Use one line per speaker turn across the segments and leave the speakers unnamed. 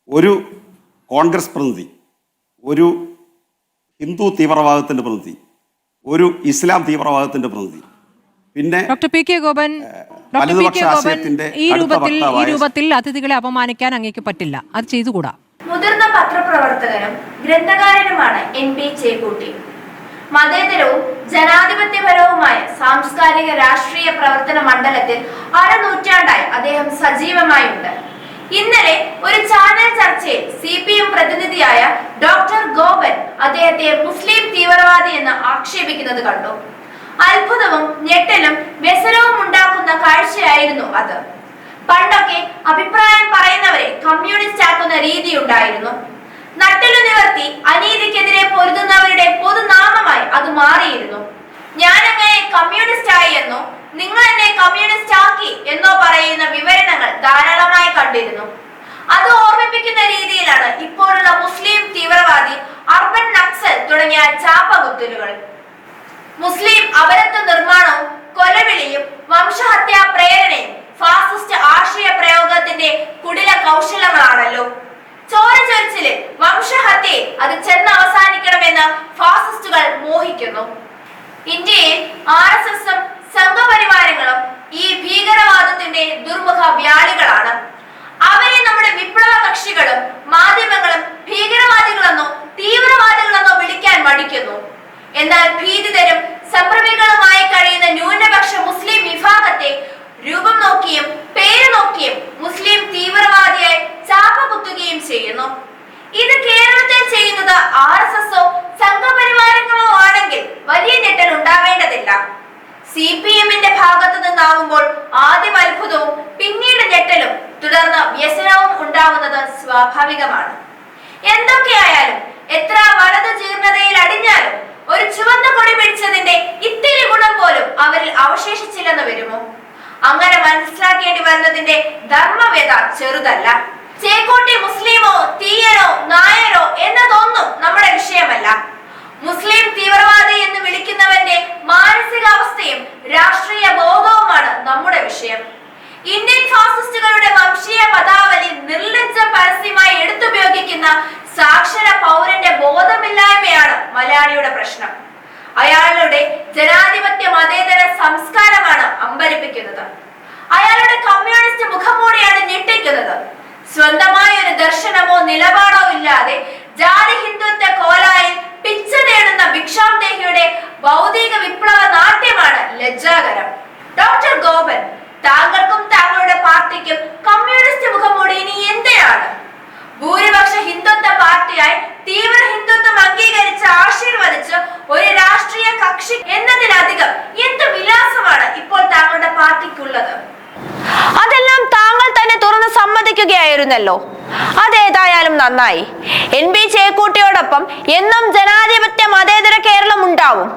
ഒരു കോൺഗ്രസ് പ്രതിനിധി, ഒരു ഹിന്ദു തീവ്രവാദത്തിൻ്റെ പ്രതിനിധി, ഒരു ഇസ്ലാം തീവ്രവാദത്തിൻ്റെ പ്രതിനിധി, പിന്നെ
ഡോക്ടർ പി കെ ഗോപൻ ഈ രൂപത്തിൽ അതിഥികളെ അപമാനിക്കാൻ അങ്ങേക്ക് പറ്റില്ല, അത് ചെയ്തുകൂടാ.
മുതിർന്ന പത്രപ്രവർത്തകനും ഗ്രന്ഥകാരനുമാണ് NP ചേക്കൂട്ടി. മതേതരവും ജനാധിപത്യപരവുമായ സാംസ്കാരിക രാഷ്ട്രീയ പ്രവർത്തന മണ്ഡലത്തിൽ അരനൂറ്റാണ്ടായി അദ്ദേഹം സജീവമായുണ്ട്. ഇന്നലെ ഒരു ചാനൽ ചർച്ചയിൽ CPM പ്രതിനിധിയായ ഡോക്ടർ ഗോപൻ അദ്ദേഹത്തെ മുസ്ലിം തീവ്രവാദി എന്ന് ആക്ഷേപിക്കുന്നത് കണ്ടു. അത്ഭുതവും ഞെട്ടലും വ്യസനവും ഉണ്ടാക്കുന്ന കാഴ്ചയായിരുന്നു അത്. പണ്ടൊക്കെ അഭിപ്രായം പറയുന്നവരെ കമ്മ്യൂണിസ്റ്റ് ആക്കുന്ന രീതി ഉണ്ടായിരുന്നു. നട്ടിലു നിവർത്തി അനീതിക്കെതിരെ പൊരുതുന്നവരുടെ പൊതുനാമമായി അത് മാറിയിരുന്നു. ഞാനങ്ങനെ കമ്മ്യൂണിസ്റ്റ് ആയി എന്നോ നിങ്ങൾ എന്നെ കമ്മ്യൂണിസ്റ്റ് ആക്കി എന്നോ പറയുന്ന വിവരണങ്ങൾ ധാരാളമായി കണ്ടിരുന്നു. അത് ഓർമ്മിപ്പിക്കുന്ന രീതിയിലാണ് ഇപ്പോഴുള്ള മുസ്ലിം തീവ്രവാദി, അർബൻ നക്സൽ തുടങ്ങിയ ചാപ്പകുത്തലുകൾ. മുസ്ലിം അപരത്വ നിർമ്മാണവും കൊലവിളിയും വംശഹത്യാ പ്രേരണയും ഫാസിസ്റ്റ് ആശയ പ്രയോഗത്തിന്റെ കുടില കൗശലങ്ങളാണല്ലോ. ചോരചൊരിച്ചില് വംശഹത്യയെ അത് ചെന്ന് അവസാനിക്കണമെന്ന് ഫാസിസ്റ്റുകൾ മോഹിക്കുന്നു. ഇന്ത്യയിൽ RSSഉം സംഘപരിവാരങ്ങളും ഈ ഭീകരവാദത്തിന്റെ ദുർമുഖ വ്യാളികളാണ്. അവരെ നമ്മുടെ വിപ്ലവ കക്ഷികളും മാധ്യമങ്ങളും ഭീകരവാദികളെന്നോ തീവ്രവാദികളെന്നോ വിളിക്കാൻ മടിക്കുന്നു. എന്നാൽ ഭീതിതരും സംഭ്രമികളുമായി കഴിയുന്ന ന്യൂനപക്ഷ മുസ്ലിം വിഭാഗത്തെ രൂപം നോക്കിയും പേര് നോക്കിയും മുസ്ലിം തീവ്രവാദിയായി ചാപ്പ കുത്തുകയും ചെയ്യുന്നു. ഇത് കേരളത്തിൽ ചെയ്യുന്നത് RSSഓ സംഘപരിവാരങ്ങളോ ആണെങ്കിൽ വലിയ ഞെട്ടൽ ഉണ്ടാവേണ്ടതില്ല. CPMന്റെ ഭാഗത്തു നിന്നാവുമ്പോൾ ആദ്യം അത്ഭുതവും പിന്നീട് ഞെട്ടലും തുടർന്ന് വ്യസനവും ഉണ്ടാവുന്നത് സ്വാഭാവികമാണ്. എന്തൊക്കെയായാലും എത്ര വലതു ജീർണതയിൽ അടിഞ്ഞാലും ഒരു ചുവന്ന കൊടി പിടിച്ചതിന്റെ ഇത്തിരി ഗുണം പോലും അവരിൽ അവശേഷിച്ചില്ലെന്ന് വരുമോ? അങ്ങനെ മനസ്സിലാക്കേണ്ടി വരുന്നതിന്റെ ധർമ്മവ്യത ചെറുതല്ല. ചേക്കൂട്ടി മുസ്ലിമോ തീയനോ നായരോ എന്നതൊന്നും നമ്മുടെ വിഷയമല്ല. മുസ്ലിം തീവ്രവാദി എന്ന് വിളിക്കുന്നവന്റെ മാനസികാവസ്ഥയും രാഷ്ട്രീയ ബോധവുമാണ് നമ്മുടെ വിഷയം. ഇന്ത്യൻ ഫാസിസ്റ്റുകളുടെ വംശീയ പദാവലി നിർലജ്ജ പരസ്യമായി എടുത്തുപയോഗിക്കുന്ന സാക്ഷര പൗരന്റെ ബോധമില്ലായ്മയാണ് മലയാളിയുടെ പ്രശ്നം. അയാളുടെ ജനാധിപത്യ മതേതര സംസ്കാരമാണ് അമ്പരിപ്പിക്കുന്നത്. അയാളുടെ കമ്മ്യൂണിസ്റ്റ് മുഖംമൂടിയാണ് ഞെട്ടിക്കുന്നത്. സ്വന്തമായ ഒരു ദർശനമോ നിലപാടോ ഇല്ലാതെ ജാതി ഹിന്ദുത്വ കോലായിൽ പിച്ച നേടുന്ന ഭിക്ഷാന്തേഹിയുടെ ഭൗതിക വിപ്ലവ നാട്യമാണ് ലജ്ജാകരം. ഡോക്ടർ ഗോപൻ, താങ്കൾക്കും താങ്കളുടെ പാർട്ടിക്കും കമ്മ്യൂണിസ്റ്റ് മുഖംമൂടി ഇനി എന്തിനാണ്? ഭൂരിപക്ഷ ഹിന്ദുത്വ പാർട്ടിയായി തീവ്ര ഹിന്ദുത്വം അംഗീകരിച്ച് ആശീർവദിച്ച് ഒരു രാഷ്ട്രീയ കക്ഷി എന്നതിലധികം എന്ത് വിലാസമാണ് ഇപ്പോൾ താങ്കളുടെ പാർട്ടിക്കുള്ളത്?
അതെല്ലാം താങ്കൾ തന്നെ തുറന്ന് സമ്മതിക്കുകയായിരുന്നല്ലോ. അതേതായാലും നന്നായി. NP ചേക്കൂട്ടിയോടൊപ്പം എന്നും ജനാധിപത്യ മതേതര കേരളം ഉണ്ടാവും.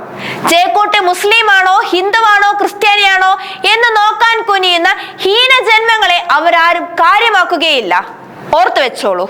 ചേക്കൂട്ടി മുസ്ലിമാണോ ഹിന്ദുവാണോ ക്രിസ്ത്യാനിയാണോ എന്ന് നോക്കാൻ കുനിയുന്ന ഹീനജന്മങ്ങളെ അവരാരും കാര്യമാക്കുകയില്ല. ഓർത്തു വെച്ചോളൂ.